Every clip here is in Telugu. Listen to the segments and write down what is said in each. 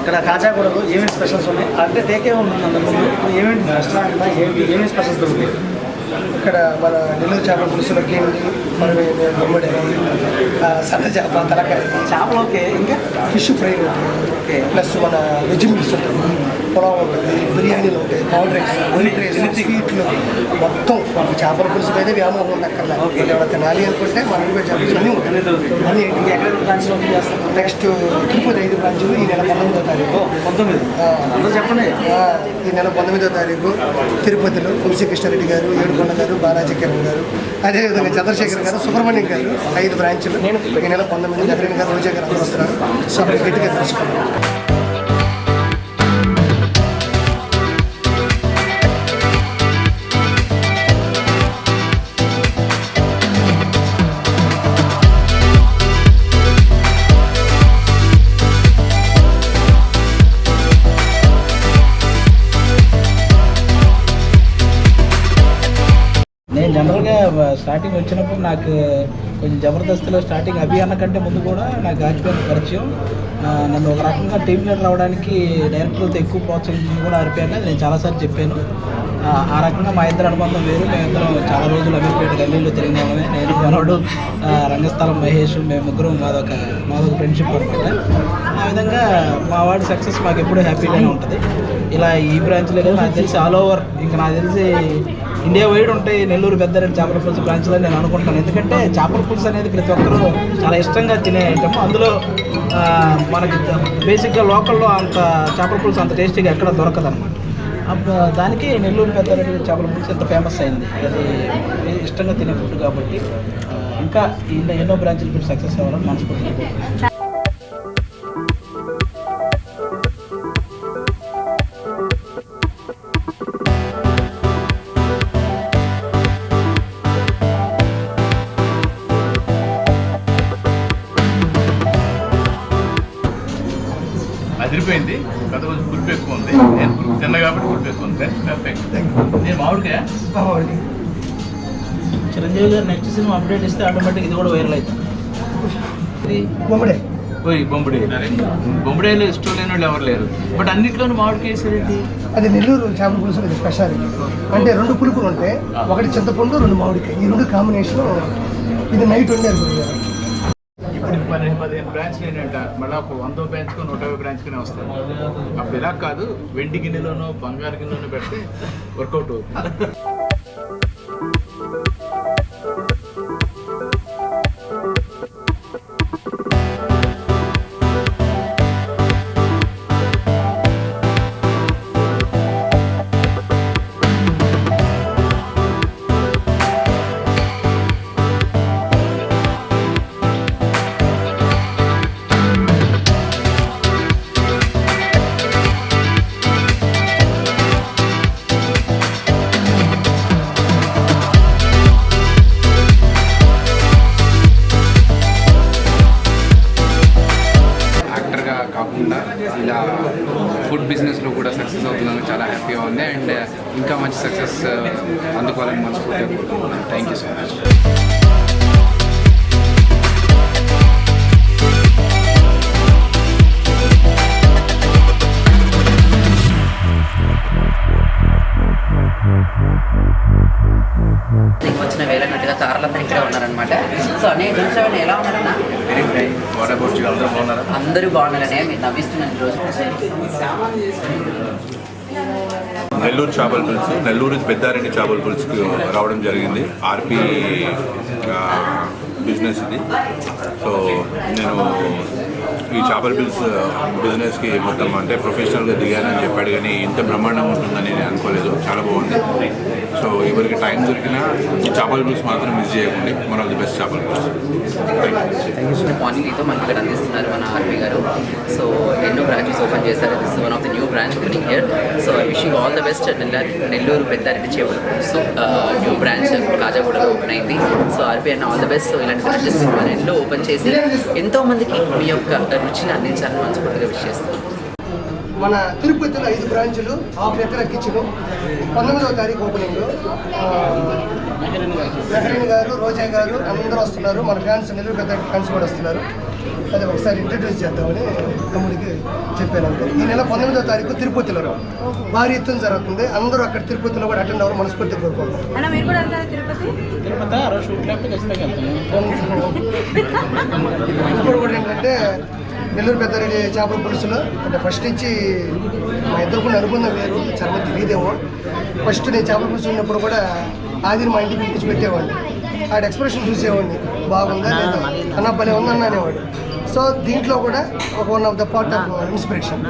ఇక్కడ కాజాగూడలో ఏమేమి స్పెషల్స్ ఉన్నాయి అంటే టేకే ఉంటుంది అంతకుముందు ఏమేమి రెస్టారెంట్ ఏమేమి స్పెషల్స్ దొరుకుతాయి? ఇక్కడ మన నెల్లూరు చేపల పులుసులో కేండి బొమ్మడి సన్న చేప తలకాయ చేపలోకే ఇంకా ఫిష్ ఫ్రై ఓకే ప్లస్ మన వెజ్ మీల్స్ ఉంటుంది, పొలం ఉంటుంది, బిర్యానీలు ఉంటాయి, పౌడర్ రైస్ స్వీట్లు మొత్తం మనకు చేపల పులుసు మీద వ్యామోహం ఉండక్కర్లా. ఎవరైనా తినాలి అనుకుంటే మన ఇంట్లో చేపలు అన్నీ ఉంటాయి. అన్నీ ఎక్కడ బ్రాంచ్లో చేస్తాం? నెక్స్ట్ తిరుపతి 5 బ్రాంచులు ఈ నెల 19వ తారీఖు. 19 చెప్పండి. ఈ నెల 19వ తారీఖు తిరుపతిలో వంశీకృష్ణారెడ్డి గారు, ఏడుకొండ గారు, బాలాజీ కిరణ్ గారు, అదేవిధంగా చంద్రశేఖర్ గారు, సుబ్రహ్మణ్యం గారు 5 బ్రాంచులు. ఈ నెల 19 జగన్ గారు, రోజా గారు అందరూ వస్తున్నారు. సో అక్కడ గట్టిగా తెలుసుకున్నాం. నేను జనరల్గా స్టార్టింగ్ వచ్చినప్పుడు నాకు కొంచెం జబర్దస్త్లో స్టార్టింగ్ అభి అన్న కంటే ముందు కూడా నాకు ఆర్పిఎన్ పరిచయం. నన్ను ఒక రకంగా టీమ్ లీడర్ అవడానికి డైరెక్టర్లతో ఎక్కువ ప్రోత్సహించింది కూడా ఆర్పిఎన్. నేను చాలాసార్లు చెప్పాను. ఆ రకంగా మా ఇద్దరు అనుబంధం వేరు. మేమిద్దరం చాలా రోజులు అమీర్పేట గల్లీలో తిరిగినామే. నేను మనోడు, రంగస్థలం మహేష్, మేము ముగ్గురం మాదొక ఫ్రెండ్షిప్ అనమాట. ఆ విధంగా మా వాడి సక్సెస్ మాకు ఎప్పుడూ హ్యాపీగానే ఉంటుంది. ఇలా ఈ బ్రాంచ్లో నాకు తెలిసి ఆల్ ఓవర్ ఇంకా నాకు తెలిసి ఇండియా వైడ్ ఉంటాయి నెల్లూరు పెద్దారెడ్డి చేపల పులుసు బ్రాంచ్లో నేను అనుకుంటాను. ఎందుకంటే చేపల పులుసు అనేది ప్రతి ఒక్కరూ చాలా ఇష్టంగా తినే ఐటమ్. అందులో మనకి బేసిక్గా లోకల్లో అంత చేపల పులుసు అంత టేస్టీగా ఎక్కడ దొరకదనమాట. దానికి నెల్లూరు పెద్దారెడ్డి చేపల పులుసు ఎంత ఫేమస్ అయింది. అది ఇష్టంగా తినే ఫుడ్ కాబట్టి ఇంకా ఎన్నో బ్రాంచ్లు మీరు సక్సెస్ అవ్వాలని మనస్ఫూర్తిగా కోరుకుంటున్నాను. అదిరిపోయింది. కథ కొంచెం పులుపు ఎక్కువ ఉంది. నేను పులుపు తిన్నా కాబట్టి పులుపు ఎక్కువ ఉంది. పర్ఫెక్ట్. నేను మామిడికాయ చిరంజీవి గారు నెక్స్ట్ సినిమా అప్డేట్ ఇస్తే ఆటోమేటిక్ ఇది కూడా వైరల్ అవుతుంది. బొమ్మడేలో ఇష్టం లేని వాళ్ళు ఎవరు లేరు. బట్ అన్నింటిలోనూ మామిడికాయ వేసారేంటి? అది నెల్లూరు చేపల పులుసు స్పెషాలిటీ. అంటే 2 పులుపులు ఉంటాయి, ఒకటి చింతపండు, 2 మామిడికాయ. ఈ 2 కాంబినేషన్ ఇది నైట్ వండారు. ఇప్పుడు 15 బ్రాంచ్లు ఏంటంట, మళ్ళీ ఒక 100 బ్రాంచ్కో 150 బ్రాంచ్కనే వస్తాయి. అప్పుడు ఇలా కాదు, వెండి గిన్నెలోనో బంగారు గిన్నెలోనో పెడితే వర్కౌట్ అవుతుంది. ఇలా ఫుడ్ బిజినెస్లో కూడా సక్సెస్ అవుతున్నాను, చాలా హ్యాపీగా ఉంది. అండ్ ఇంకా మంచి సక్సెస్ అందుకోవాలని మనస్ఫూర్తిగా కోరుకుంటున్నాను. Thank you so much. వచ్చిన వేలన్నట్టుగా తారలందరూ ఇక్కడే ఉన్నారనమాట. సో అనేక నిమిషాలు ఎలా ఉన్నారన్నా? అందరూ బాగున్నారనే మీరు నవ్విస్తున్నాను ఈరోజు. నెల్లూరు చేపల పులుసు, నెల్లూరు పెద్దారెడ్డి చేపల పులుసుకి రావడం జరిగింది. ఆర్పి బిజినెస్ ఇది. సో నేను ఈ చేపల బిజినెస్కి మొత్తం అంటే ప్రొఫెషనల్గా దిగానని చెప్పాడు, కానీ ఇంత బ్రహ్మాండంగా ఉంటుందని నేను అనుకోలేదు. చాలా బాగుంది. సో ఎవరికి టైం దొరికినా ఈ చేపల పులుసు మాత్రం మిస్ చేయకండి. వన్ ఆఫ్ ది బెస్ట్ చేపల పులుసు. మార్నింగ్ అయితే మనకి ఇక్కడ అందిస్తున్నారు మన ఆర్పి గారు. సో ఎన్నో బ్రాంచెస్ ఓపెన్ చేశారు. This one of the new branch opening here. So I wish you all the best. Nellore Peddareddy చేపల పులుసు న్యూ బ్రాంచ్ కాజాగూడలో ఓపెన్ అయింది. సో ఆర్పి అన్న ఆల్ ద బెస్ట్. సో ఇలాంటి బ్రాంచెస్ ఎన్నో ఓపెన్ చేసి ఎంతోమందికి మీ యొక్క రుచిని అందించాలని మనస్ఫూర్తిగా విష్ చేస్తాను. మన తిరుపతిలో 5 బ్రాంచులు, హాఫ్ ఎకరా కిచెను, 19వ తారీఖు ఓపెనింగ్. మెహరీన్ గారు, రోజా గారు అందరూ వస్తున్నారు. మన ఫ్యాన్స్, నెల్లూరు పెద్ద ఫ్యాన్స్ కూడా వస్తున్నారు. అదే ఒకసారి ఇంట్రడ్యూస్ చేద్దామని తమ్ముడికి చెప్పానంటే. ఈ నెల 19వ తారీఖు తిరుపతిలో భారీ ఎత్తున జరుగుతుంది. అందరూ అక్కడ తిరుపతిలో కూడా అటెండ్ అవ్వాలి మనస్ఫూర్తిగా కోరుకుంటున్నాం. తిరుపతి ఆ రోజు షూట్ లేకపోతే ఖచ్చితంగా వెళ్తాను. ఇప్పుడు కూడా ఏంటంటే నెల్లూరు పెద్దారెడ్డి చేపల పులుసులో అంటే ఫస్ట్ నుంచి మా ఇద్దరు కూడా అనుబంధం వేరు, చాలా తెలియదేమో. ఫస్ట్ నేను చేపల పులుసు ఉన్నప్పుడు కూడా ఆదిని మా ఇంటికి పిలిచి పెట్టేవాడిని. ఆడ ఎక్స్ప్రెషన్ చూసేవాడిని, బాగుందా లేదా అన్న భలే ఉందన్న అనేవాడు. సో దీంట్లో కూడా ఒక one of the part of inspiration.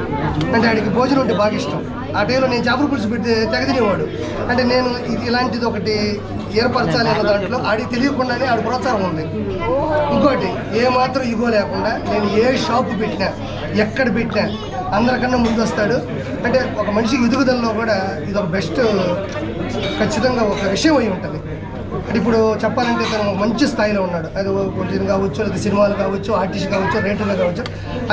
అంటే ఆడికి భోజనం అంటే బాగా ఇష్టం. ఆ టైంలో నేను చేపల పులుసు పెడితే తెగదినేవాడు. అంటే నేను ఇది ఇలాంటిది ఒకటి ఏర్పరచాలి అన్న దాంట్లో ఆడికి తెలియకుండానే ఆడి ప్రోత్సాహం ఉంది. ఇంకోటి ఏమాత్రం ఇగో లేకుండా నేను ఏ షాపు పెట్టినా, ఎక్కడ పెట్టినా అందరికన్నా ముందు వస్తాడు. అంటే ఒక మనిషి ఎదుగుదలలో కూడా ఇది ఒక బెస్ట్, ఖచ్చితంగా ఒక విషయం అయి ఉంటుంది. అంటే ఇప్పుడు చెప్పాలంటే తను ఒక మంచి స్థాయిలో ఉన్నాడు. అది కొంచెం కావచ్చు, లేదా సినిమాలు కావచ్చు, ఆర్టిస్ట్ కావచ్చు, రైటర్లు కావచ్చు.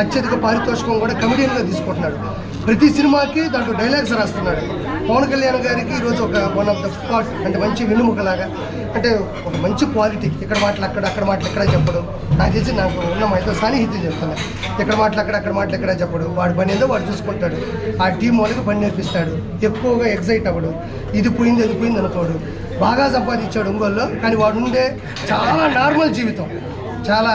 అత్యధిక పారితోషికం కూడా కమెడియన్గా తీసుకుంటున్నాడు. ప్రతి సినిమాకి దాంట్లో డైలాగ్స్ రాస్తున్నాడు. పవన్ కళ్యాణ్ గారికి ఈరోజు ఒక వన్ ఆఫ్ ద పార్ట్, అంటే మంచి వెన్నుముకలాగా, అంటే ఒక మంచి క్వాలిటీ. ఇక్కడ మాటలు అక్కడ మాటలు ఎక్కడ చెప్పడం. నాకు తెలిసి నాకు ఉన్న మైతో సాన్నిహిత్యం చెప్తున్నాను. ఇక్కడ మాటలు అక్కడ మాటలు ఎక్కడ చెప్పడు. వాడి పని ఏదో వాడు చూసుకుంటాడు. ఆ టీం వాళ్ళకి పని నేర్పిస్తాడు. ఎక్కువగా ఎగ్జైట్ అవ్వడు. ఇది పోయింది అది పోయింది అనుకోడు. బాగా సంపాదించాడు ఒంగోలులో, కానీ వాడు ఉండే చాలా నార్మల్ జీవితం, చాలా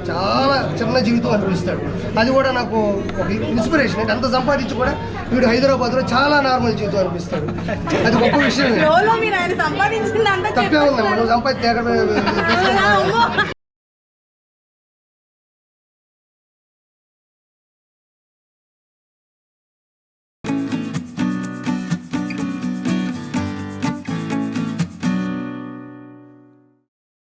చాలా చిన్న జీవితం అనిపిస్తాడు. అది కూడా నాకు ఒక ఇన్స్పిరేషన్. అంటే అంత సంపాదించి కూడా వీడు హైదరాబాద్లో చాలా నార్మల్ జీవితం అనిపిస్తాడు. అది గొప్ప విషయం. తప్పే ఉందమ్మా, నువ్వు సంపాదించి